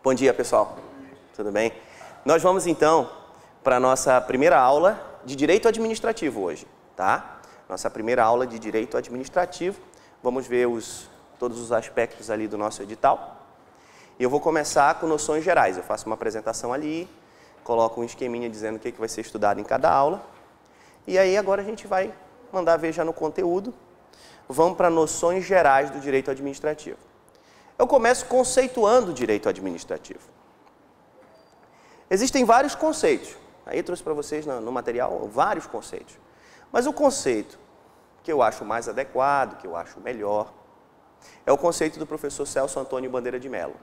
Bom dia, pessoal. Tudo bem? Nós vamos então para a nossa primeira aula de Direito Administrativo hoje, tá? Nossa primeira aula de Direito Administrativo. Vamos ver todos os aspectos ali do nosso edital. E eu vou começar com noções gerais. Eu faço uma apresentação ali, coloco um esqueminha dizendo o que vai ser estudado em cada aula. E aí agora a gente vai mandar ver já no conteúdo. Vamos para noções gerais do direito administrativo. Eu começo conceituando o direito administrativo. Existem vários conceitos. Aí eu trouxe para vocês no material vários conceitos. Mas o conceito que eu acho mais adequado, que eu acho melhor, é o conceito do professor Celso Antônio Bandeira de Mello.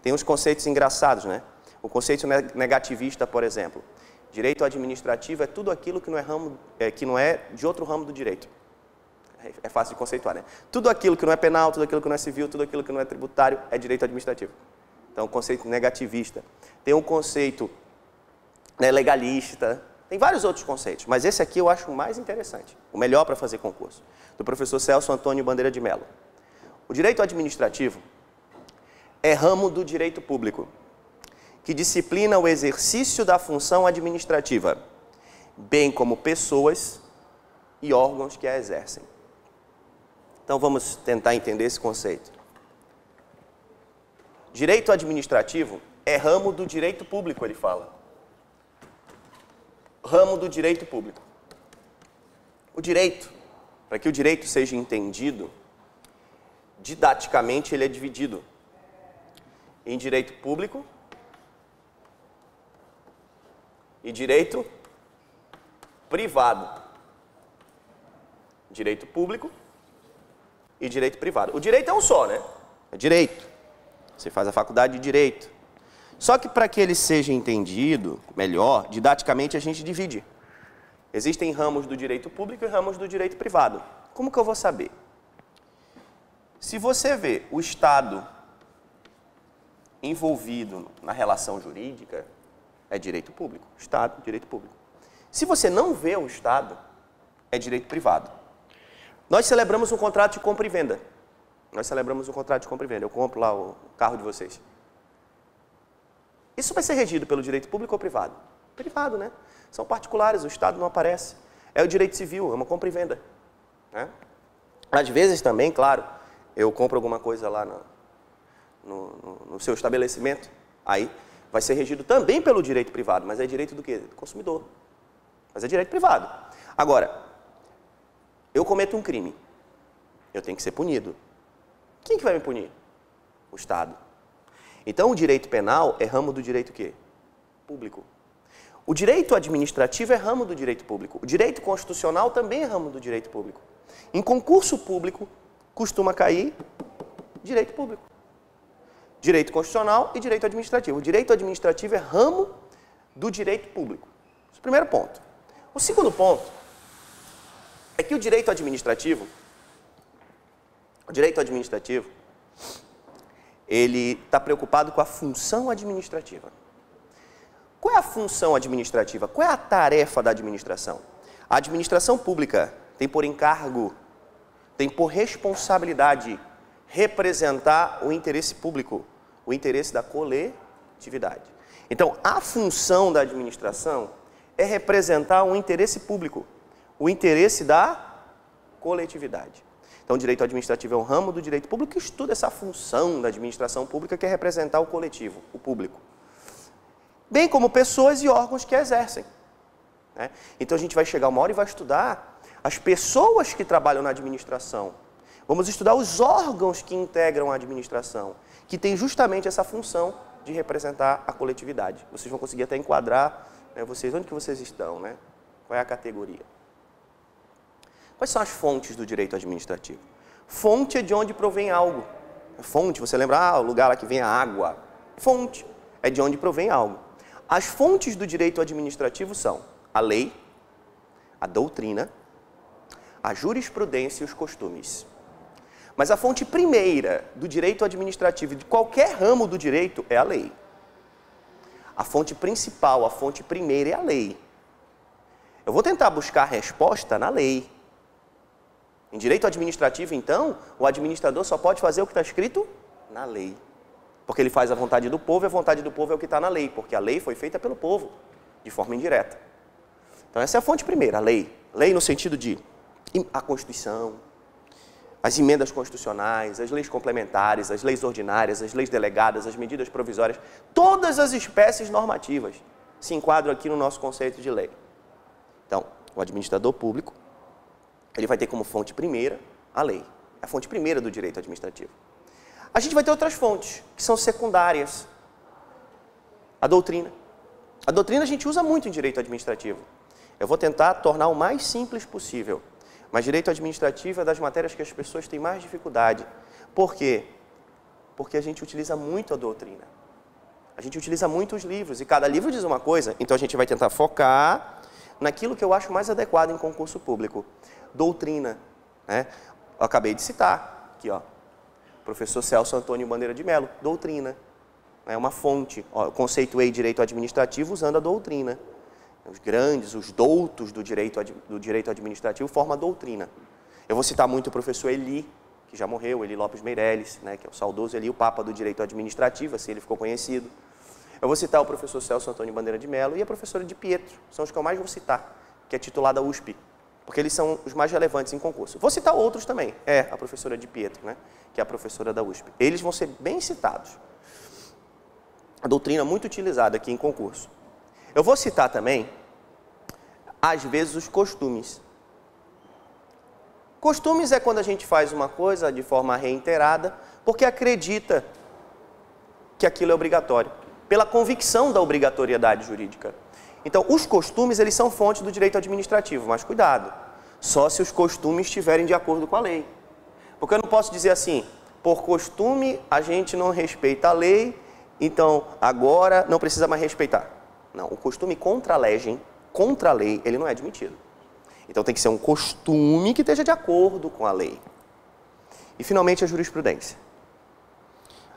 Tem uns conceitos engraçados, né? O conceito negativista, por exemplo. Direito administrativo é tudo aquilo que não é de outro ramo do direito. É fácil de conceituar, né? Tudo aquilo que não é penal, tudo aquilo que não é civil, tudo aquilo que não é tributário é direito administrativo. Então, o conceito negativista. Tem um conceito legalista, tem vários outros conceitos, mas esse aqui eu acho o mais interessante, o melhor para fazer concurso, do professor Celso Antônio Bandeira de Mello. O direito administrativo é ramo do direito público, que disciplina o exercício da função administrativa, bem como pessoas e órgãos que a exercem. Então vamos tentar entender esse conceito. Direito administrativo é ramo do direito público, ele fala. Ramo do direito público. O direito, para que o direito seja entendido, didaticamente ele é dividido em direito público e direito privado. Direito público e direito privado. O direito é um só, né? É direito. Você faz a faculdade de direito. Só que para que ele seja entendido melhor, didaticamente a gente divide. Existem ramos do direito público e ramos do direito privado. Como que eu vou saber? Se você vê o Estado envolvido na relação jurídica, é direito público. Estado, direito público. Se você não vê o Estado, é direito privado. Nós celebramos um contrato de compra e venda. Eu compro lá o carro de vocês. Isso vai ser regido pelo direito público ou privado? Privado, né? São particulares, o Estado não aparece. É o direito civil, é uma compra e venda. Né? Às vezes também, claro, eu compro alguma coisa lá no seu estabelecimento, aí vai ser regido também pelo direito privado, mas é direito do quê? Do consumidor. Mas é direito privado. Agora, eu cometo um crime, eu tenho que ser punido. Quem que vai me punir? O Estado. Então, o direito penal é ramo do direito quê? Público. O direito administrativo é ramo do direito público. O direito constitucional também é ramo do direito público. Em concurso público, costuma cair direito público. Direito constitucional e direito administrativo. O direito administrativo é ramo do direito público. Esse é o primeiro ponto. O segundo ponto é que o direito administrativo, ele está preocupado com a função administrativa. Qual é a função administrativa? Qual é a tarefa da administração? A administração pública tem por encargo, tem por responsabilidade representar o interesse público, o interesse da coletividade. Então, a função da administração é representar um interesse público, o interesse da coletividade. Então, o direito administrativo é um ramo do direito público que estuda essa função da administração pública, que é representar o coletivo, o público. Bem como pessoas e órgãos que a exercem. Né? Então, a gente vai chegar uma hora e vai estudar as pessoas que trabalham na administração. Vamos estudar os órgãos que integram a administração, que tem justamente essa função de representar a coletividade. Vocês vão conseguir até enquadrar, né, onde que vocês estão, né? Qual é a categoria? Quais são as fontes do direito administrativo? Fonte é de onde provém algo. Fonte, você lembra, o lugar lá que vem a água. Fonte é de onde provém algo. As fontes do direito administrativo são a lei, a doutrina, a jurisprudência e os costumes. Mas a fonte primeira do direito administrativo de qualquer ramo do direito é a lei. A fonte principal, a fonte primeira é a lei. Eu vou tentar buscar a resposta na lei. Em direito administrativo, então, o administrador só pode fazer o que está escrito na lei. Porque ele faz a vontade do povo e a vontade do povo é o que está na lei, porque a lei foi feita pelo povo, de forma indireta. Então essa é a fonte primeira, a lei. Lei no sentido de a Constituição, as emendas constitucionais, as leis complementares, as leis ordinárias, as leis delegadas, as medidas provisórias, todas as espécies normativas se enquadram aqui no nosso conceito de lei. Então, o administrador público, ele vai ter como fonte primeira a lei, a fonte primeira do direito administrativo. A gente vai ter outras fontes, que são secundárias. A doutrina. A doutrina a gente usa muito em direito administrativo. Eu vou tentar tornar o mais simples possível. Mas direito administrativo é das matérias que as pessoas têm mais dificuldade. Por quê? Porque a gente utiliza muito a doutrina. A gente utiliza muito os livros, e cada livro diz uma coisa, então a gente vai tentar focar naquilo que eu acho mais adequado em concurso público. Doutrina, né? Eu acabei de citar, aqui ó, professor Celso Antônio Bandeira de Mello, doutrina. É uma fonte, ó, eu conceituei direito administrativo usando a doutrina. Os grandes, os doutos do direito administrativo formam a doutrina. Eu vou citar muito o professor Eli, que já morreu, Eli Lopes Meirelles, né, que é o saudoso Eli, o papa do direito administrativo, assim ele ficou conhecido. Eu vou citar o professor Celso Antônio Bandeira de Mello e a professora de Pietro, são os que eu mais vou citar, que é titulada USP, porque eles são os mais relevantes em concurso. Vou citar outros também, a professora de Pietro, né, que é a professora da USP. Eles vão ser bem citados. A doutrina muito utilizada aqui em concurso. Eu vou citar também, às vezes, os costumes. Costumes é quando a gente faz uma coisa de forma reiterada, porque acredita que aquilo é obrigatório, pela convicção da obrigatoriedade jurídica. Então, os costumes, eles são fonte do direito administrativo, mas cuidado, só se os costumes estiverem de acordo com a lei. Porque eu não posso dizer assim, por costume a gente não respeita a lei, então agora não precisa mais respeitar. Não, o costume contra a lei, ele não é admitido. Então tem que ser um costume que esteja de acordo com a lei. E finalmente a jurisprudência.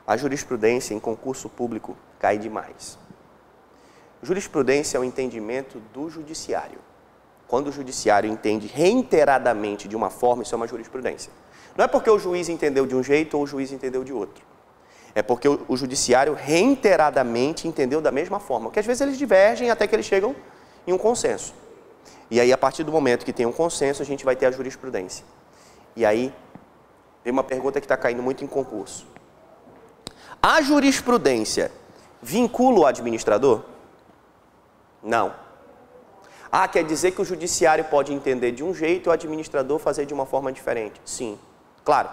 A jurisprudência em concurso público cai demais. Jurisprudência é o entendimento do judiciário. Quando o judiciário entende reiteradamente de uma forma, isso é uma jurisprudência. Não é porque o juiz entendeu de um jeito ou o juiz entendeu de outro. É porque o judiciário reiteradamente entendeu da mesma forma. Porque às vezes eles divergem até que eles chegam em um consenso. E aí, a partir do momento que tem um consenso, a gente vai ter a jurisprudência. E aí, vem uma pergunta que está caindo muito em concurso. A jurisprudência vincula o administrador? Não. Ah, quer dizer que o judiciário pode entender de um jeito e o administrador fazer de uma forma diferente? Sim. Claro,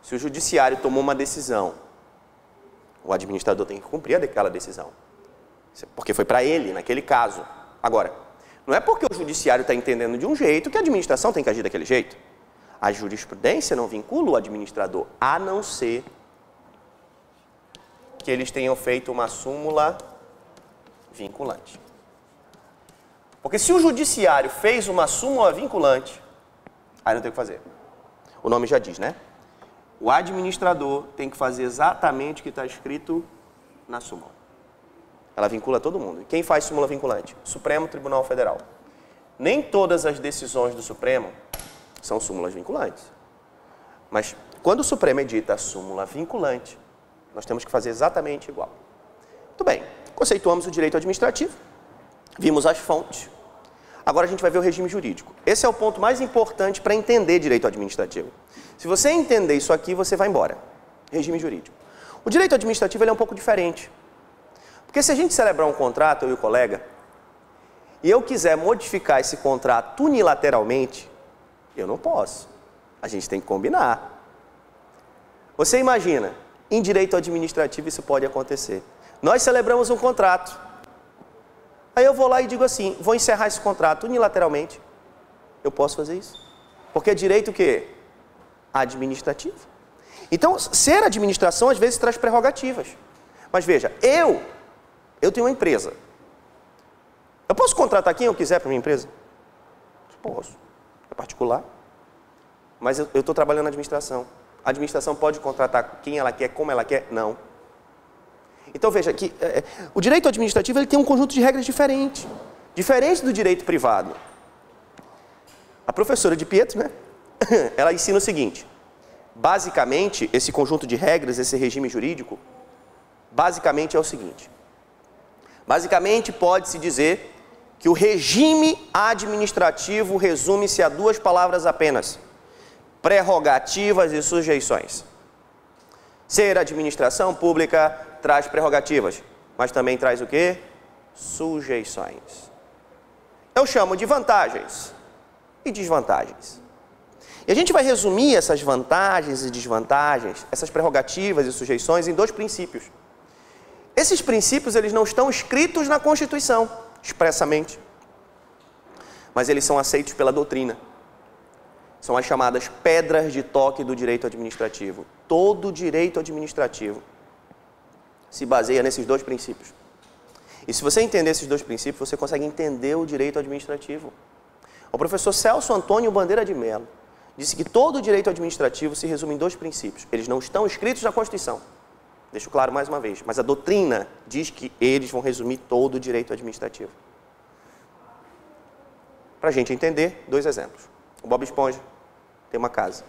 se o judiciário tomou uma decisão, o administrador tem que cumprir aquela decisão. Porque foi para ele, naquele caso. Agora, não é porque o judiciário está entendendo de um jeito que a administração tem que agir daquele jeito. A jurisprudência não vincula o administrador, a não ser que eles tenham feito uma súmula vinculante. Porque se o judiciário fez uma súmula vinculante, aí não tem o que fazer. O nome já diz, né? O administrador tem que fazer exatamente o que está escrito na súmula. Ela vincula todo mundo. E quem faz súmula vinculante? Supremo Tribunal Federal. Nem todas as decisões do Supremo são súmulas vinculantes. Mas quando o Supremo edita a súmula vinculante, nós temos que fazer exatamente igual. Muito bem, conceituamos o direito administrativo, vimos as fontes. Agora a gente vai ver o regime jurídico. Esse é o ponto mais importante para entender direito administrativo. Se você entender isso aqui, você vai embora. Regime jurídico. O direito administrativo ele é um pouco diferente. Porque se a gente celebrar um contrato, eu e o colega, e eu quiser modificar esse contrato unilateralmente, eu não posso. A gente tem que combinar. Você imagina, em direito administrativo isso pode acontecer. Nós celebramos um contrato. Aí eu vou lá e digo assim, vou encerrar esse contrato unilateralmente. Eu posso fazer isso? Porque é direito o quê? Administrativo. Então, ser administração às vezes traz prerrogativas. Mas veja, eu tenho uma empresa. Eu posso contratar quem eu quiser para minha empresa? Posso. É particular. Mas eu estou trabalhando na administração. A administração pode contratar quem ela quer, como ela quer? Não. Então veja que o direito administrativo ele tem um conjunto de regras diferente do direito privado. A professora de Pietro, né? ela ensina o seguinte: basicamente, esse conjunto de regras, esse regime jurídico, basicamente é o seguinte. Basicamente, pode-se dizer que o regime administrativo resume-se a duas palavras apenas: prerrogativas e sujeições. Ser administração pública traz prerrogativas, mas também traz o quê? Sujeições. Eu chamo de vantagens e desvantagens. E a gente vai resumir essas vantagens e desvantagens, essas prerrogativas e sujeições em dois princípios. Esses princípios, eles não estão escritos na Constituição, expressamente, mas eles são aceitos pela doutrina. São as chamadas pedras de toque do direito administrativo. Todo direito administrativo se baseia nesses dois princípios. E se você entender esses dois princípios, você consegue entender o direito administrativo. O professor Celso Antônio Bandeira de Mello disse que todo direito administrativo se resume em dois princípios. Eles não estão escritos na Constituição. Deixo claro mais uma vez, mas a doutrina diz que eles vão resumir todo o direito administrativo. Para a gente entender, dois exemplos. O Bob Esponja tem uma casa.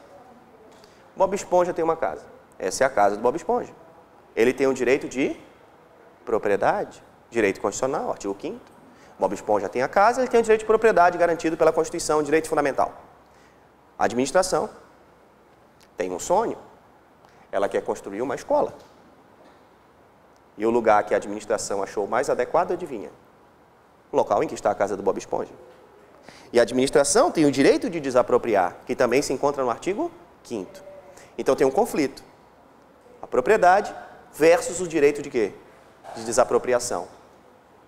O Bob Esponja tem uma casa. Essa é a casa do Bob Esponja. Ele tem o direito de propriedade, direito constitucional, artigo 5º. O Bob Esponja tem a casa, ele tem o direito de propriedade garantido pela Constituição, direito fundamental. A administração tem um sonho. Ela quer construir uma escola. E o lugar que a administração achou mais adequado, adivinha? O local em que está a casa do Bob Esponja. E a administração tem o direito de desapropriar, que também se encontra no artigo 5º. Então tem um conflito. A propriedade versus o direito de quê? De desapropriação.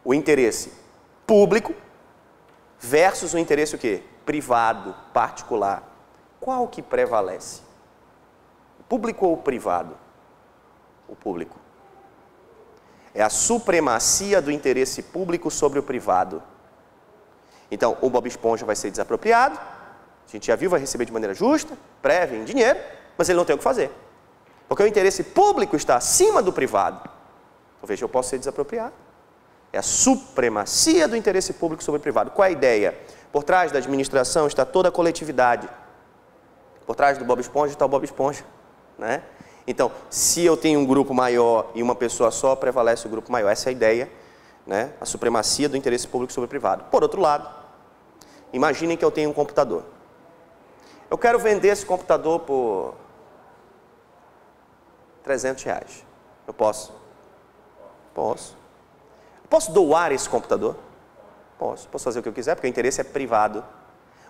O interesse público versus o interesse o quê? Privado, particular. Qual que prevalece? O público ou o privado? O público. É a supremacia do interesse público sobre o privado. Então, o Bob Esponja vai ser desapropriado, a gente já viu, vai receber de maneira justa, prévia, em dinheiro, mas ele não tem o que fazer. Porque o interesse público está acima do privado. Então, veja, eu posso ser desapropriado. É a supremacia do interesse público sobre o privado. Qual é a ideia? Por trás da administração está toda a coletividade. Por trás do Bob Esponja está o Bob Esponja, né? Então, se eu tenho um grupo maior e uma pessoa só, prevalece o grupo maior. Essa é a ideia, né? A supremacia do interesse público sobre o privado. Por outro lado, imaginem que eu tenho um computador. Eu quero vender esse computador por R$300. Eu posso? Posso. Posso doar esse computador? Posso. Posso fazer o que eu quiser, porque o interesse é privado.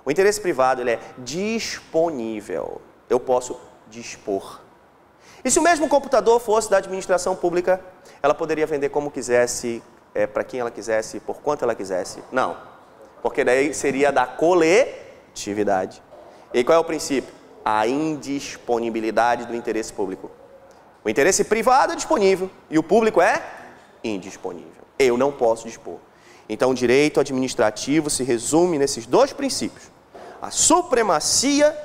O interesse privado, ele é disponível. Eu posso dispor. E se o mesmo computador fosse da administração pública, ela poderia vender como quisesse, para quem ela quisesse, por quanto ela quisesse? Não. Porque daí seria da coletividade. E qual é o princípio? A indisponibilidade do interesse público. O interesse privado é disponível e o público é indisponível. Eu não posso dispor. Então, o direito administrativo se resume nesses dois princípios: a supremacia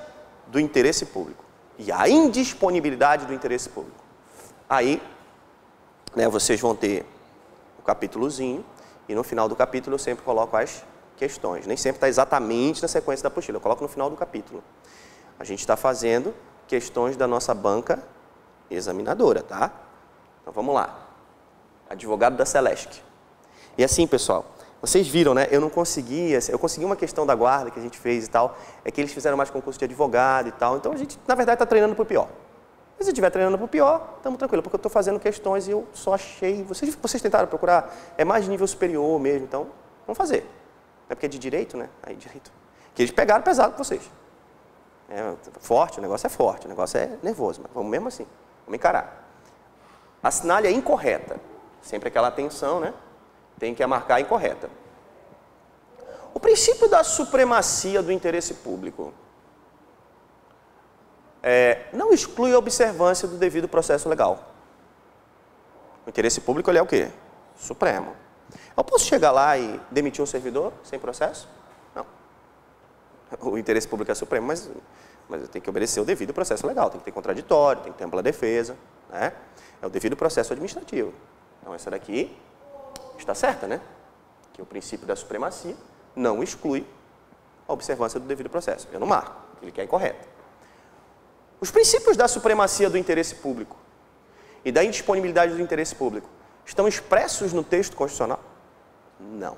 do interesse público e a indisponibilidade do interesse público. Aí, né, vocês vão ter o capítulozinho e no final do capítulo eu sempre coloco as questões. Nem sempre está exatamente na sequência da apostila, eu coloco no final do capítulo. A gente está fazendo questões da nossa banca examinadora, tá? Então vamos lá. Advogado da Celesc. E assim, pessoal, vocês viram, né? Eu não conseguia, eu consegui uma questão da guarda que a gente fez e tal, é que eles fizeram mais concurso de advogado e tal, então a gente, na verdade, está treinando para o pior. Se estiver treinando para o pior, estamos tranquilos, porque eu estou fazendo questões e eu só achei... Vocês tentaram procurar? É mais nível superior mesmo, então vamos fazer. É porque é de direito, né? Aí, direito. Que eles pegaram pesado com vocês. É forte, o negócio é forte, o negócio é nervoso, mas vamos mesmo assim, vamos encarar. A assinale é incorreta. Sempre aquela atenção, né? Tem que marcar incorreta. O princípio da supremacia do interesse público não exclui a observância do devido processo legal. O interesse público ele é o quê? Supremo. Eu posso chegar lá e demitir um servidor sem processo? Não. O interesse público é supremo, mas eu tenho que obedecer o devido processo legal. Tem que ter contraditório, tem que ter ampla defesa, né? É o devido processo administrativo. Então, essa daqui está certa, né? Que o princípio da supremacia não exclui a observância do devido processo. Eu não marco. Ele quer incorreta. Os princípios da supremacia do interesse público e da indisponibilidade do interesse público estão expressos no texto constitucional? Não.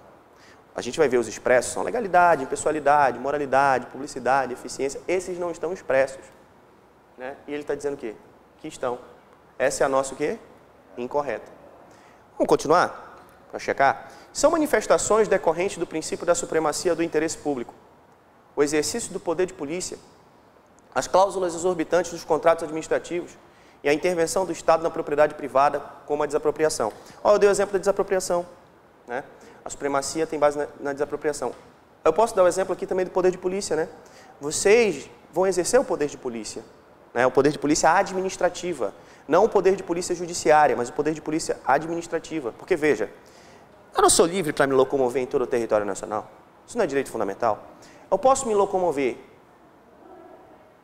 A gente vai ver os expressos, são legalidade, impessoalidade, moralidade, publicidade, eficiência. Esses não estão expressos. Né? E ele está dizendo o quê? Que estão. Essa é a nossa o quê? Incorreta. Vamos continuar? Para checar. São manifestações decorrentes do princípio da supremacia do interesse público. O exercício do poder de polícia, as cláusulas exorbitantes dos contratos administrativos e a intervenção do Estado na propriedade privada, como a desapropriação. Eu dei o exemplo da desapropriação. Né? A supremacia tem base na desapropriação. Eu posso dar o exemplo aqui também do poder de polícia. Né? Vocês vão exercer o poder de polícia. Né? O poder de polícia administrativa. Não o poder de polícia judiciária, mas o poder de polícia administrativa. Porque, veja, eu não sou livre para me locomover em todo o território nacional. Isso não é direito fundamental. Eu posso me locomover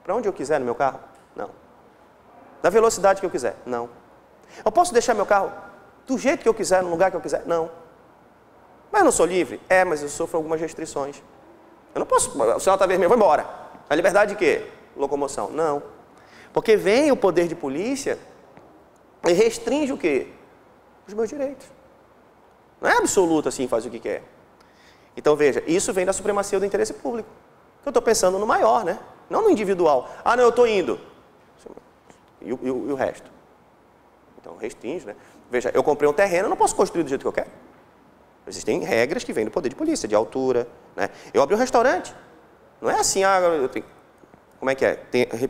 para onde eu quiser no meu carro? Não. Da velocidade que eu quiser? Não. Eu posso deixar meu carro do jeito que eu quiser, no lugar que eu quiser? Não. Mas eu não sou livre? Mas eu sofro algumas restrições. Eu não posso, o sinal está vermelho, vou embora. A liberdade de quê? Locomoção. Não. Porque vem o poder de polícia e restringe o quê? Os meus direitos. Não é absoluto assim, faz o que quer. Então, veja, isso vem da supremacia do interesse público. Eu estou pensando no maior, né? Não no individual. Não, eu estou indo. E o resto? Então, restringe, né? Veja, eu comprei um terreno, eu não posso construir do jeito que eu quero. Existem regras que vêm do poder de polícia, de altura, né? Eu abri um restaurante. Não é assim, eu tenho... Como é que é?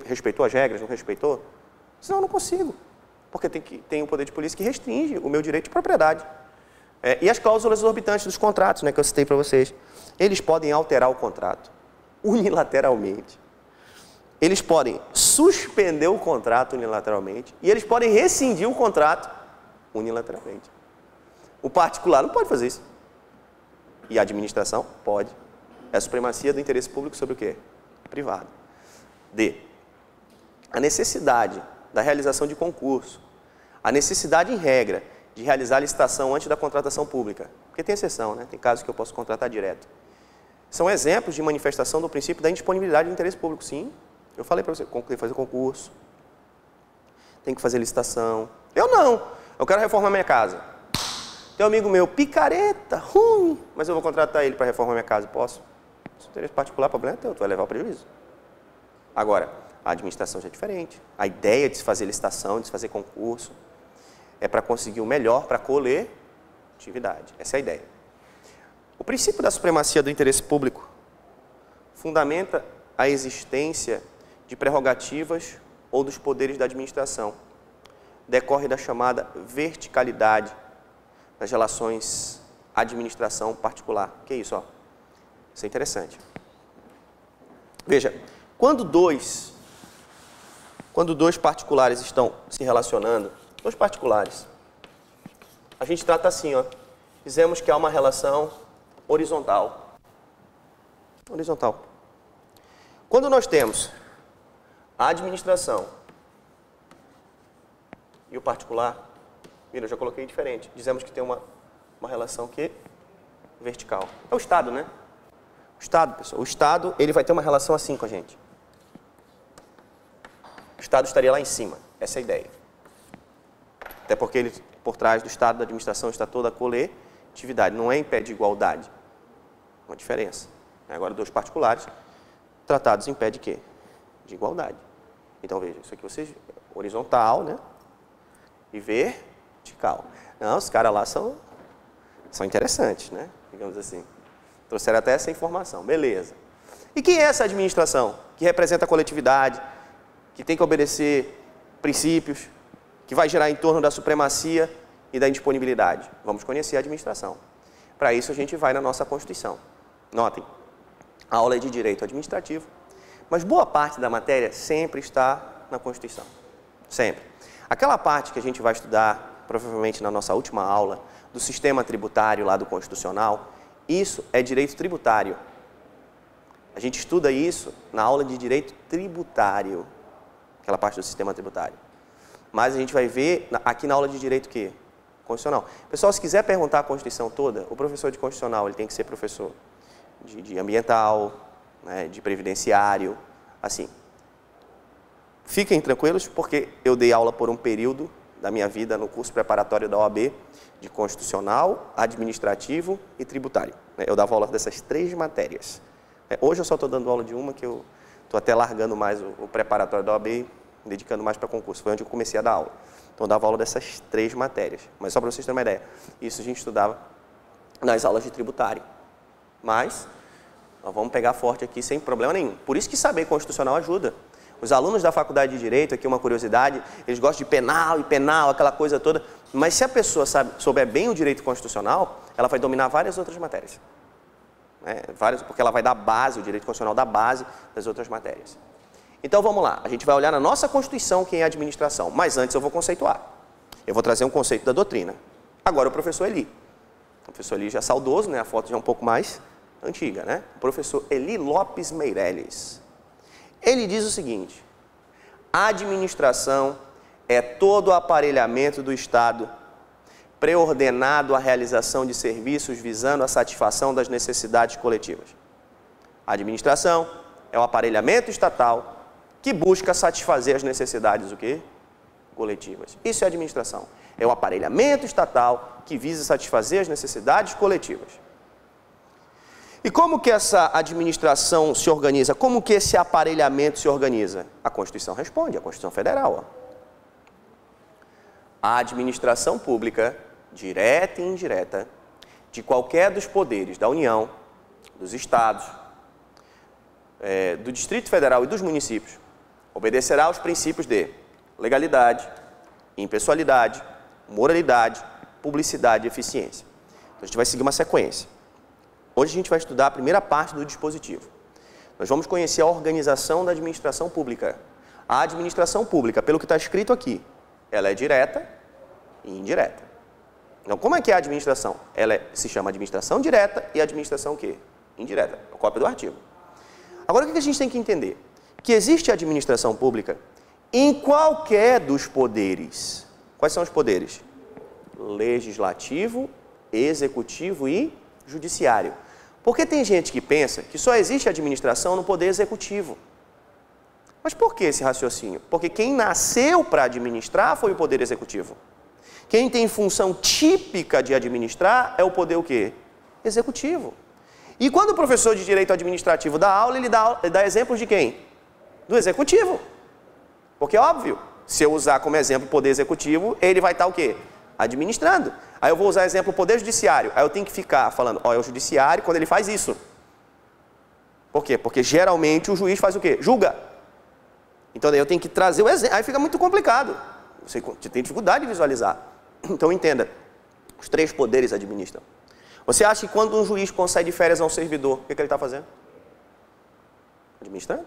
Respeitou as regras, não respeitou? Senão eu não consigo. Porque tem um poder de polícia que restringe o meu direito de propriedade. E as cláusulas exorbitantes dos contratos, né, que eu citei para vocês. Eles podem alterar o contrato unilateralmente. Eles podem suspender o contrato unilateralmente e eles podem rescindir o contrato unilateralmente. O particular não pode fazer isso. E a administração pode. É a supremacia do interesse público sobre o quê? Privado. D. A necessidade da realização de concurso. A necessidade em regra de realizar a licitação antes da contratação pública. Porque tem exceção, né? Tem casos que eu posso contratar direto. São exemplos de manifestação do princípio da indisponibilidade do interesse público. Sim, eu falei para você, tem que fazer concurso, tem que fazer licitação. Eu não, eu quero reformar minha casa. Tem um amigo meu, picareta, ruim, mas eu vou contratar ele para reformar minha casa. Posso? Se o interesse particular, problema é teu, tu vai levar o prejuízo. Agora, a administração já é diferente. A ideia de se fazer licitação, de se fazer concurso, é para conseguir o melhor para a coletividade. Essa é a ideia. O princípio da supremacia do interesse público fundamenta a existência de prerrogativas ou dos poderes da administração. Decorre da chamada verticalidade das relações administração-particular. O que é isso? Ó? Isso é interessante. Veja, quando dois particulares estão se relacionando, dois particulares, a gente trata assim, ó, dizemos que há uma relação horizontal. Horizontal. Quando nós temos a administração e o particular, eu já coloquei diferente, dizemos que tem uma relação que vertical. É o Estado, né? O Estado, pessoal, o Estado, ele vai ter uma relação assim com a gente. O Estado estaria lá em cima, essa é a ideia. Até porque ele, por trás do Estado, da administração, está toda a coletividade, não é em pé de igualdade. Uma diferença. Agora, dois particulares, tratados em pé de quê? De igualdade. Então, veja, isso aqui vocês, horizontal, né? E vertical. Não, os caras lá são interessantes, né? Digamos assim. Trouxeram até essa informação. Beleza. E quem é essa administração? Que representa a coletividade, que tem que obedecer princípios, que vai girar em torno da supremacia e da indisponibilidade. Vamos conhecer a administração. Para isso, a gente vai na nossa Constituição. Notem, a aula é de direito administrativo, mas boa parte da matéria sempre está na Constituição. Sempre. Aquela parte que a gente vai estudar, provavelmente na nossa última aula, do sistema tributário lá do Constitucional, isso é direito tributário. A gente estuda isso na aula de direito tributário, aquela parte do sistema tributário. Mas a gente vai ver aqui na aula de direito o quê? Constitucional. Pessoal, se quiser perguntar a Constituição toda, o professor de Constitucional ele tem que ser professor de ambiental, né, de previdenciário, assim, fiquem tranquilos, porque eu dei aula por um período da minha vida no curso preparatório da OAB de Constitucional, Administrativo e Tributário. Eu dava aula dessas 3 matérias. Hoje eu só estou dando aula de uma, que eu estou até largando mais o preparatório da OAB e dedicando mais para concurso. Foi onde eu comecei a dar aula. Então eu dava aula dessas 3 matérias. Mas só para vocês terem uma ideia, isso a gente estudava nas aulas de tributário. Mas nós vamos pegar forte aqui sem problema nenhum. Por isso que saber constitucional ajuda. Os alunos da faculdade de Direito, aqui uma curiosidade, eles gostam de penal, aquela coisa toda. Mas se a pessoa souber bem o direito constitucional, ela vai dominar várias outras matérias. Porque ela vai dar base, o direito constitucional dá base das outras matérias. Então vamos lá, a gente vai olhar na nossa Constituição quem é a administração. Mas antes eu vou conceituar. Eu vou trazer um conceito da doutrina. Agora o professor Eli. O professor Eli já é saudoso, né? A foto já é um pouco mais antiga, né? O professor Eli Lopes Meireles. Ele diz o seguinte: a administração é todo o aparelhamento do Estado preordenado à realização de serviços visando a satisfação das necessidades coletivas. A administração é o aparelhamento estatal que busca satisfazer as necessidades o quê? Coletivas. Isso é administração. É o aparelhamento estatal que visa satisfazer as necessidades coletivas. E como que essa administração se organiza? Como que esse aparelhamento se organiza? A Constituição responde, a Constituição Federal. A administração pública, direta e indireta, de qualquer dos poderes da União, dos Estados, do Distrito Federal e dos municípios, obedecerá aos princípios de legalidade, impessoalidade, moralidade, publicidade e eficiência. Então, a gente vai seguir uma sequência. Hoje a gente vai estudar a primeira parte do dispositivo. Nós vamos conhecer a organização da administração pública. A administração pública, pelo que está escrito aqui, ela é direta e indireta. Então, como é que é a administração? Ela se chama administração direta e administração o quê? Indireta. A cópia do artigo. Agora, o que a gente tem que entender? Que existe administração pública em qualquer dos poderes. Quais são os poderes? Legislativo, executivo e judiciário. Porque tem gente que pensa que só existe administração no poder executivo. Mas por que esse raciocínio? Porque quem nasceu para administrar foi o poder executivo. Quem tem função típica de administrar é o poder o quê? Executivo. E quando o professor de direito administrativo dá aula, ele dá exemplos de quem? Do executivo. Porque é óbvio, se eu usar como exemplo o poder executivo, ele vai estar o quê? Administrando. Aí eu vou usar exemplo o poder judiciário. Aí eu tenho que ficar falando, é o judiciário quando ele faz isso. Por quê? Porque geralmente o juiz faz o quê? Julga. Então daí eu tenho que trazer o exemplo. Aí fica muito complicado. Você tem dificuldade de visualizar. Então entenda, os 3 poderes administram. Você acha que quando um juiz concede férias a um servidor, o que ele está fazendo? Administrando.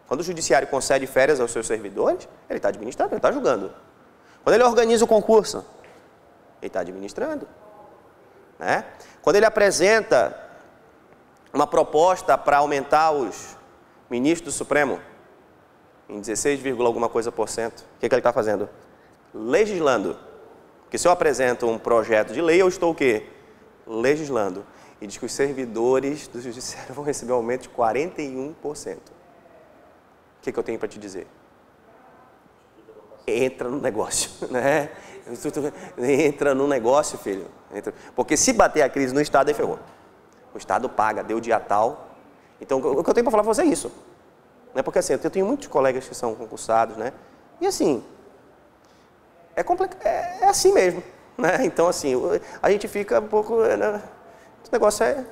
Quando o judiciário concede férias aos seus servidores, ele está administrando, ele está julgando. Quando ele organiza o concurso, ele está administrando. Né? Quando ele apresenta uma proposta para aumentar os ministros do Supremo em 16, alguma coisa por cento, o que ele está fazendo? Legislando. Porque se eu apresento um projeto de lei, eu estou o quê? Legislando. E diz que os servidores do judiciário vão receber um aumento de 41%. O que eu tenho para te dizer? Entra no negócio, né? Entra no negócio, filho. Porque se bater a crise no Estado, aí ferrou. O Estado paga, deu dia tal. Então, o que eu tenho para falar para você é isso. Né? Porque assim, eu tenho muitos colegas que são concursados, né? E assim, é assim mesmo. Né? Então, assim, a gente fica um pouco... Né? O negócio é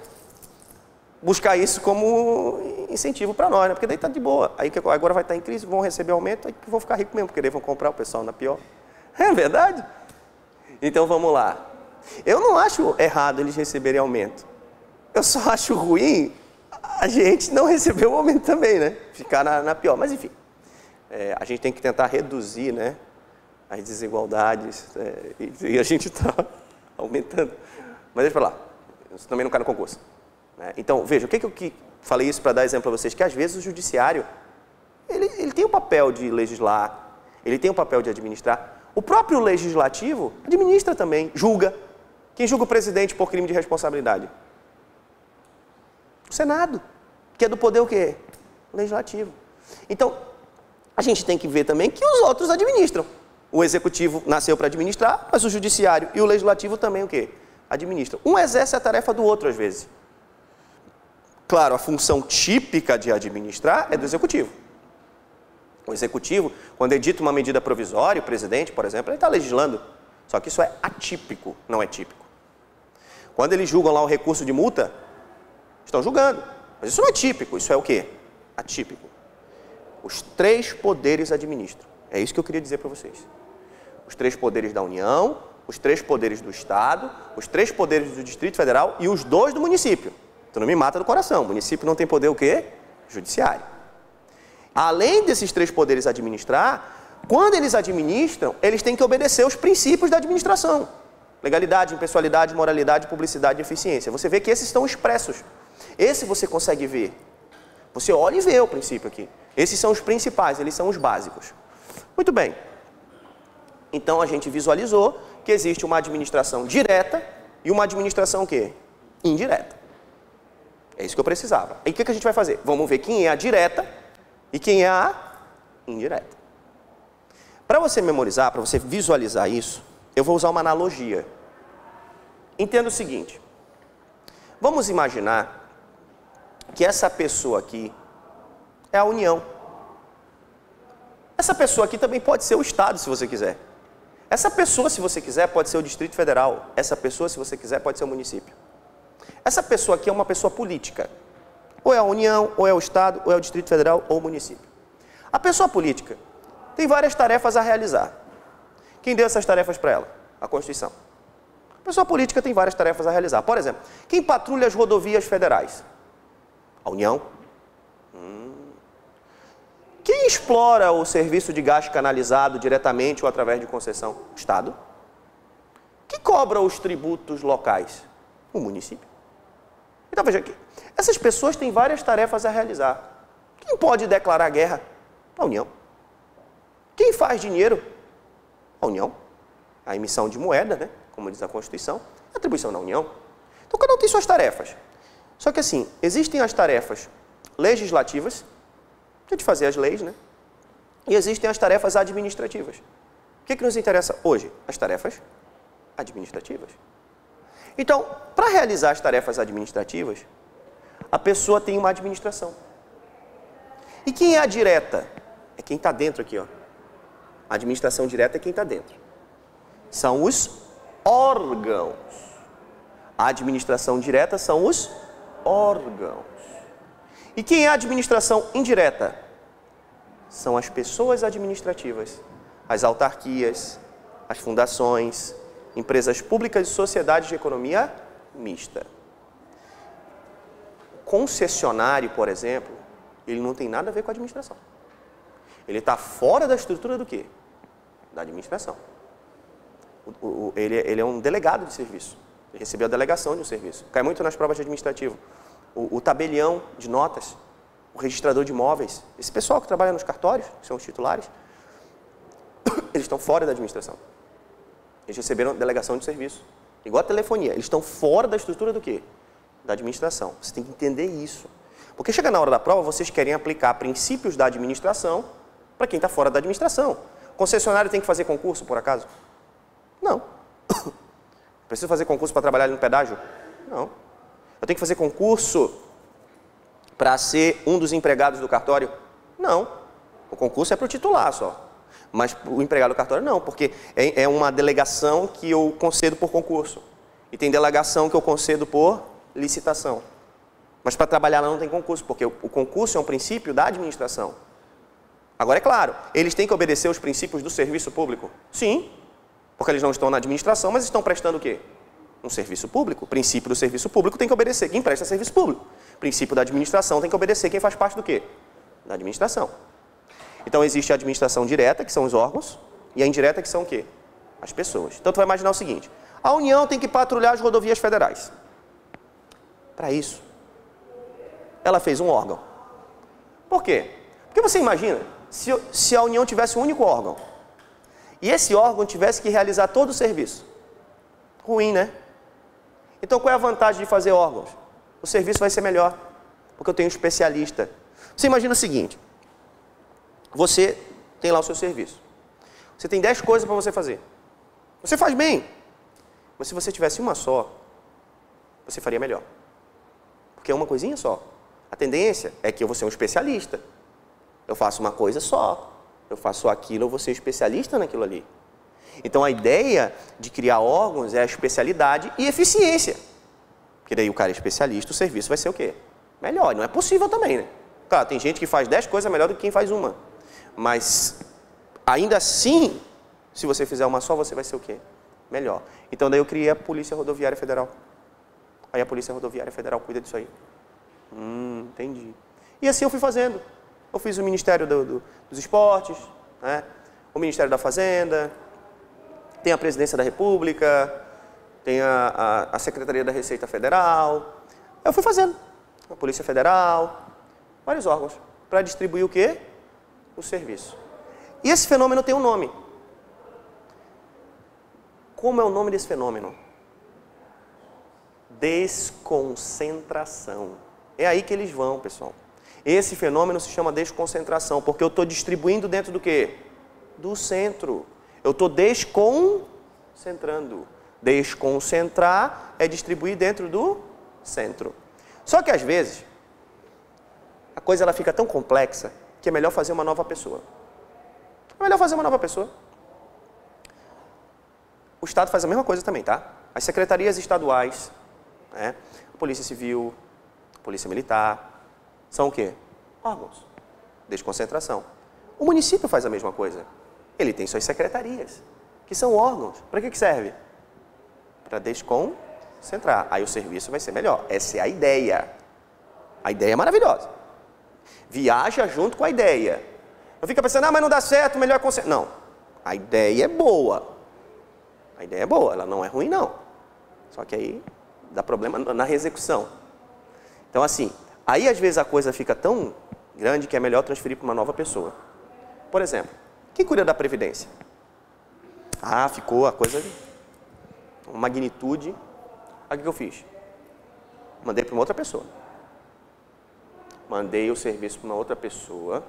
buscar isso como incentivo para nós, né? Porque daí está de boa. Aí que agora vai estar em crise, vão receber aumento, aí vão ficar ricos mesmo, porque daí vão comprar o pessoal na pior. É verdade? Então vamos lá. Eu não acho errado eles receberem aumento. Eu só acho ruim a gente não receber o aumento também, né? Ficar na pior. Mas enfim, a gente tem que tentar reduzir, né, as desigualdades, e a gente está aumentando. Mas deixa para lá. Eu também não quero no concurso. Então, veja, o que eu falei isso para dar exemplo para vocês? Que às vezes o judiciário, ele tem o papel de legislar, ele tem o papel de administrar. O próprio legislativo administra também, julga. Quem julga o presidente por crime de responsabilidade? O Senado, que é do poder o quê? Legislativo. Então, a gente tem que ver também que os outros administram. O executivo nasceu para administrar, mas o judiciário e o legislativo também o quê? Administram. Um exerce a tarefa do outro às vezes. Claro, a função típica de administrar é do executivo. O executivo, quando edita uma medida provisória, o presidente, por exemplo, ele está legislando. Só que isso é atípico, não é típico. Quando eles julgam lá o recurso de multa, estão julgando. Mas isso não é típico, isso é o quê? Atípico. Os três poderes administram. É isso que eu queria dizer para vocês. Os três poderes da União, os três poderes do Estado, os três poderes do Distrito Federal e os 2 do município. Então não me mata do coração. O município não tem poder o quê? Judiciário. Além desses 3 poderes administrar, quando eles administram, eles têm que obedecer os princípios da administração. Legalidade, impessoalidade, moralidade, publicidade e eficiência. Você vê que esses estão expressos. Esse você consegue ver. Você olha e vê o princípio aqui. Esses são os principais, eles são os básicos. Muito bem. Então a gente visualizou que existe uma administração direta e uma administração o quê? Indireta. É isso que eu precisava. E o que a gente vai fazer? Vamos ver quem é a direta e quem é a indireta. Para você memorizar, para você visualizar isso, eu vou usar uma analogia. Entenda o seguinte. Vamos imaginar que essa pessoa aqui é a União. Essa pessoa aqui também pode ser o Estado, se você quiser. Essa pessoa, se você quiser, pode ser o Distrito Federal. Essa pessoa, se você quiser, pode ser o município. Essa pessoa aqui é uma pessoa política. Ou é a União, ou é o Estado, ou é o Distrito Federal, ou o município. A pessoa política tem várias tarefas a realizar. Quem deu essas tarefas para ela? A Constituição. A pessoa política tem várias tarefas a realizar. Por exemplo, quem patrulha as rodovias federais? A União. Quem explora o serviço de gás canalizado diretamente ou através de concessão? O Estado. Quem cobra os tributos locais? O município. Então veja aqui, essas pessoas têm várias tarefas a realizar. Quem pode declarar guerra? A União. Quem faz dinheiro? A União. A emissão de moeda, né? Como diz a Constituição, é atribuição da União. Então cada um tem suas tarefas. Só que assim, existem as tarefas legislativas, de fazer as leis, né? E existem as tarefas administrativas. O que nos interessa hoje? As tarefas administrativas. Então, para realizar as tarefas administrativas, a pessoa tem uma administração. E quem é a direta? É quem está dentro aqui, ó. A administração direta é quem está dentro. São os órgãos. A administração direta são os órgãos. E quem é a administração indireta? São as pessoas administrativas, as autarquias, as fundações, empresas públicas e sociedades de economia mista. O concessionário, por exemplo, ele não tem nada a ver com a administração. Ele está fora da estrutura do quê? Da administração. Ele é um delegado de serviço. Ele recebeu a delegação de um serviço. Cai muito nas provas de administrativo. O tabelião de notas, o registrador de imóveis, esse pessoal que trabalha nos cartórios, que são os titulares, eles estão fora da administração. Eles receberam delegação de serviço. Igual a telefonia, eles estão fora da estrutura do quê? Da administração. Você tem que entender isso. Porque chega na hora da prova, vocês querem aplicar princípios da administração para quem está fora da administração. O concessionário tem que fazer concurso, por acaso? Não. Preciso fazer concurso para trabalhar ali no pedágio? Não. Eu tenho que fazer concurso para ser um dos empregados do cartório? Não. O concurso é para o titular só. Mas o empregado do cartório não, porque é uma delegação que eu concedo por concurso. E tem delegação que eu concedo por licitação. Mas para trabalhar lá não tem concurso, porque o concurso é um princípio da administração. Agora, é claro, eles têm que obedecer os princípios do serviço público? Sim, porque eles não estão na administração, mas estão prestando o quê? Um serviço público. O princípio do serviço público tem que obedecer quem presta serviço público. O princípio da administração tem que obedecer quem faz parte do quê? Da administração. Então, existe a administração direta, que são os órgãos, e a indireta, que são o quê? As pessoas. Então, tu vai imaginar o seguinte, a União tem que patrulhar as rodovias federais. Para isso, ela fez um órgão. Por quê? Porque você imagina, se a União tivesse um único órgão, e esse órgão tivesse que realizar todo o serviço. Ruim, né? Então, qual é a vantagem de fazer órgãos? O serviço vai ser melhor, porque eu tenho um especialista. Você imagina o seguinte, você tem lá o seu serviço. Você tem 10 coisas para você fazer. Você faz bem, mas se você tivesse uma só, você faria melhor. Porque é uma coisinha só. A tendência é que eu vou ser um especialista. Eu faço uma coisa só. Eu faço aquilo, eu vou ser especialista naquilo ali. Então a ideia de criar órgãos é a especialidade e eficiência. Porque daí o cara é especialista, o serviço vai ser o quê? Melhor. Não é possível também, né? Claro, tem gente que faz 10 coisas melhor do que quem faz uma. Mas ainda assim, se você fizer uma só, você vai ser o quê? Melhor. Então daí eu criei a Polícia Rodoviária Federal. Aí a Polícia Rodoviária Federal cuida disso aí. Entendi. E assim eu fui fazendo. Eu fiz o Ministério dos Esportes, né? O Ministério da Fazenda, tem a Presidência da República, tem a Secretaria da Receita Federal. Eu fui fazendo. A Polícia Federal, vários órgãos, para distribuir o quê? O serviço. E esse fenômeno tem um nome. Como é o nome desse fenômeno? Desconcentração. É aí que eles vão, pessoal. Esse fenômeno se chama desconcentração, porque eu estou distribuindo dentro do quê? Do centro. Eu estou desconcentrando. Desconcentrar é distribuir dentro do centro. Só que às vezes, a coisa ela fica tão complexa que é melhor fazer uma nova pessoa. É melhor fazer uma nova pessoa. O Estado faz a mesma coisa também, tá? As secretarias estaduais, né? A Polícia Civil, a Polícia Militar, são o quê? Órgãos. Desconcentração. O município faz a mesma coisa. Ele tem suas secretarias, que são órgãos. Para que serve? Para desconcentrar. Aí o serviço vai ser melhor. Essa é a ideia. A ideia é maravilhosa. Viaja junto com a ideia. Não fica pensando, mas não dá certo, melhor concentrar. Não. A ideia é boa. A ideia é boa, ela não é ruim, não. Só que aí dá problema na execução. Então, assim, aí às vezes a coisa fica tão grande que é melhor transferir para uma nova pessoa. Por exemplo, quem cuida da Previdência? Ah, ficou a coisa, uma magnitude. Aí o que eu fiz? Mandei para uma outra pessoa. Mandei o serviço para uma outra pessoa,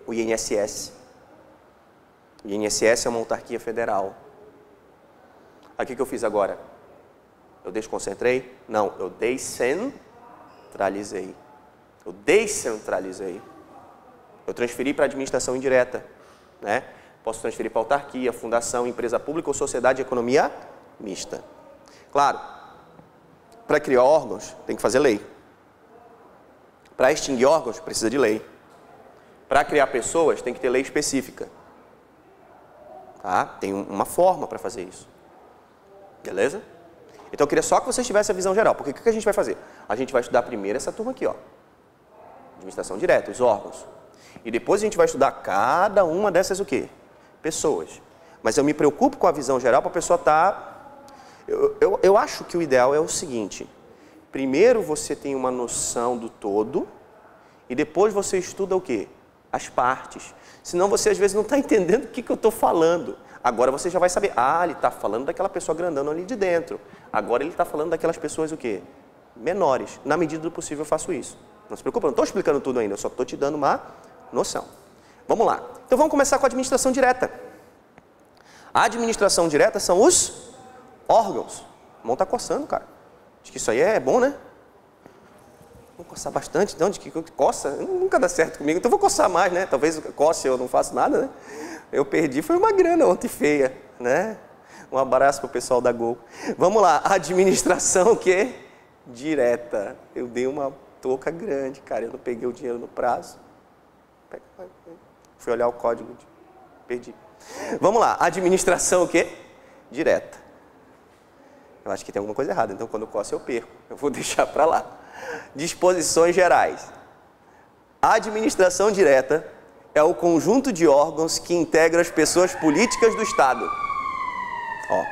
o INSS. O INSS é uma autarquia federal. Aí o que eu fiz agora? Eu desconcentrei? Não, eu descentralizei. Eu descentralizei. Eu transferi para a administração indireta, né? Posso transferir para autarquia, fundação, empresa pública ou sociedade de economia mista. Claro, para criar órgãos tem que fazer lei. Para extinguir órgãos precisa de lei. Para criar pessoas tem que ter lei específica. Tá? Tem uma forma para fazer isso. Beleza? Então eu queria só que vocês tivessem a visão geral. Porque o que a gente vai fazer? A gente vai estudar primeiro essa turma aqui, ó. Administração direta, os órgãos. E depois a gente vai estudar cada uma dessas o quê? Pessoas. Mas eu me preocupo com a visão geral para a pessoa estar... Eu acho que o ideal é o seguinte. Primeiro você tem uma noção do todo e depois você estuda o quê? As partes. Senão você às vezes não está entendendo o que eu estou falando. Agora você já vai saber, ele está falando daquela pessoa grandona ali de dentro. Agora ele está falando daquelas pessoas o quê? Menores. Na medida do possível eu faço isso. Não se preocupe, eu não estou explicando tudo ainda, eu só estou te dando uma noção. Vamos lá. Então vamos começar com a administração direta. A administração direta são os órgãos. A mão está coçando, cara. Acho que isso aí é bom, né? Vou coçar bastante, então, de que coça? Nunca dá certo comigo, então vou coçar mais, né? Talvez coce eu não faço nada, né? Eu perdi, foi uma grana ontem feia, né? Um abraço para o pessoal da Gol. Vamos lá, administração o quê? Direta. Eu dei uma touca grande, cara, eu não peguei o dinheiro no prazo. Fui olhar o código, perdi. Vamos lá, administração o quê? Direta. Eu acho que tem alguma coisa errada, então quando eu coço eu perco. Eu vou deixar para lá. Disposições gerais. A administração direta é o conjunto de órgãos que integram as pessoas políticas do Estado. Ó,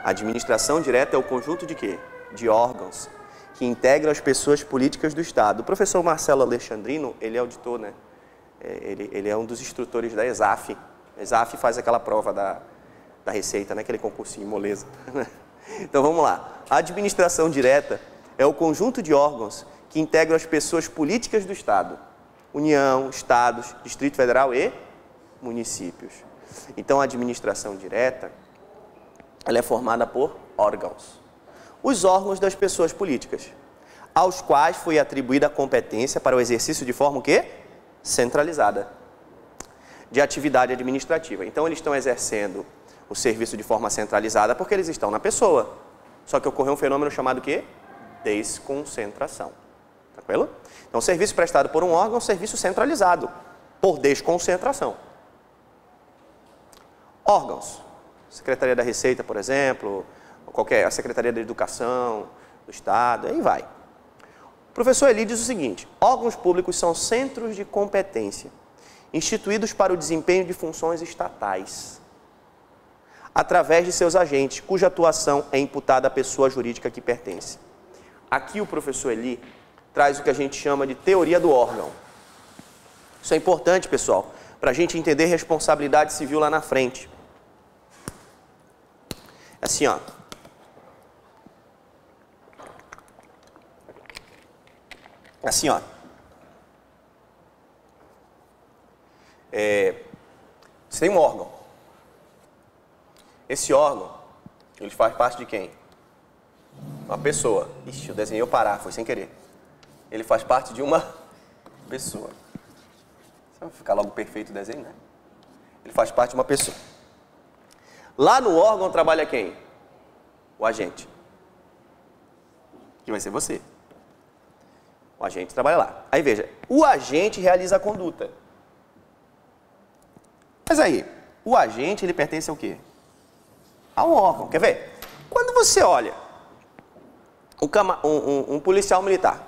a administração direta é o conjunto de quê? De órgãos que integram as pessoas políticas do Estado. O professor Marcelo Alexandrino, ele é auditor, né? Ele é um dos instrutores da ESAF. A ESAF faz aquela prova da Receita, né? Aquele concursinho moleza. Então vamos lá. A administração direta é o conjunto de órgãos que integram as pessoas políticas do Estado. União, Estados, Distrito Federal e municípios. Então, a administração direta, ela é formada por órgãos. Os órgãos das pessoas políticas, aos quais foi atribuída a competência para o exercício de forma o quê? Centralizada, de atividade administrativa. Então, eles estão exercendo o serviço de forma centralizada porque eles estão na pessoa. Só que ocorreu um fenômeno chamado o quê? Desconcentração. Tranquilo? Então, o serviço prestado por um órgão é um serviço centralizado, por desconcentração. Órgãos. Secretaria da Receita, por exemplo, a Secretaria da Educação, do Estado, aí vai. O professor Eli diz o seguinte: órgãos públicos são centros de competência, instituídos para o desempenho de funções estatais, através de seus agentes, cuja atuação é imputada à pessoa jurídica que pertence. Aqui o professor Eli traz o que a gente chama de teoria do órgão. Isso é importante, pessoal, para a gente entender responsabilidade civil lá na frente. Assim, ó. Assim, ó. Você tem um órgão. Esse órgão, ele faz parte de quem? Uma pessoa. Ixi, eu desenhei o Pará, foi sem querer. Ele faz parte de uma pessoa. Vai ficar logo perfeito o desenho, né? Ele faz parte de uma pessoa. Lá no órgão trabalha quem? O agente. Que vai ser você. O agente trabalha lá. Aí veja, o agente realiza a conduta. Mas aí, o agente, ele pertence ao quê? Ao órgão. Quer ver? Quando você olha um policial militar,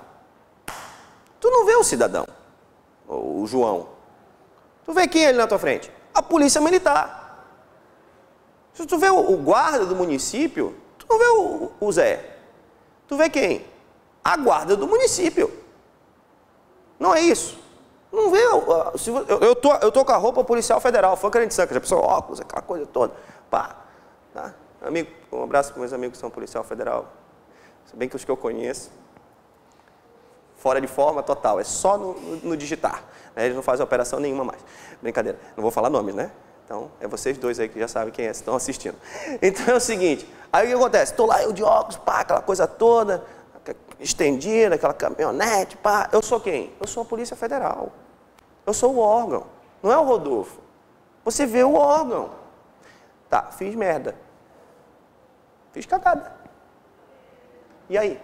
tu não vê o cidadão, o João. Tu vê quem é ele na tua frente? A polícia militar. Se tu vê o guarda do município, tu não vê o Zé. Tu vê quem? A guarda do município. Não é isso? Não vê. Eu tô com a roupa policial federal, foi crente sanca, já pensou óculos, aquela coisa toda. Pá. Tá? Amigo, um abraço para meus amigos que são policial federal. Se bem que os que eu conheço, fora de forma total, é só no digitar. Né? Eles não fazem operação nenhuma mais. Brincadeira, não vou falar nomes, né? Então, é vocês dois aí que já sabem quem é, estão assistindo. Então é o seguinte, aí o que acontece? Estou lá, eu de óculos, pá, aquela coisa toda, estendida, aquela caminhonete, pá. Eu sou quem? Eu sou a Polícia Federal. Eu sou o órgão, não é o Rodolfo. Você vê o órgão. Tá, fiz merda. Fiz cagada. E aí?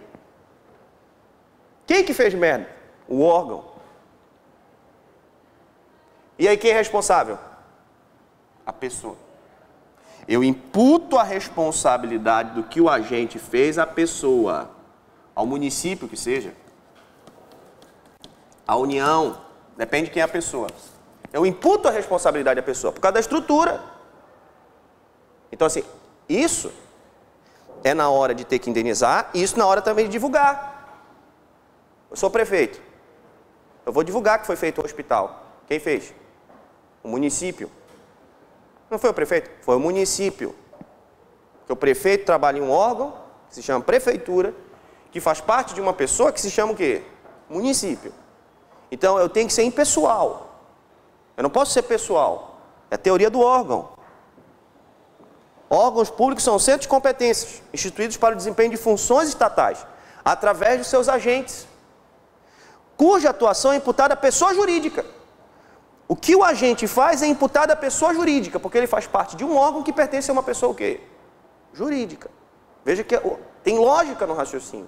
Quem que fez merda? O órgão. E aí quem é responsável? A pessoa. Eu imputo a responsabilidade do que o agente fez à pessoa, ao município que seja, à União, depende de quem é a pessoa. Eu imputo a responsabilidade à pessoa, por causa da estrutura. Então assim, isso é na hora de ter que indenizar, e isso na hora também de divulgar. Eu sou prefeito. Eu vou divulgar que foi feito o hospital. Quem fez? O município. Não foi o prefeito? Foi o município. Porque o prefeito trabalha em um órgão, que se chama prefeitura, que faz parte de uma pessoa que se chama o quê? Município. Então eu tenho que ser impessoal. Eu não posso ser pessoal. É a teoria do órgão. Órgãos públicos são centros de competências, instituídos para o desempenho de funções estatais, através de seus agentes, cuja atuação é imputada à pessoa jurídica. O que o agente faz é imputado à pessoa jurídica, porque ele faz parte de um órgão que pertence a uma pessoa o quê? Jurídica. Veja que tem lógica no raciocínio.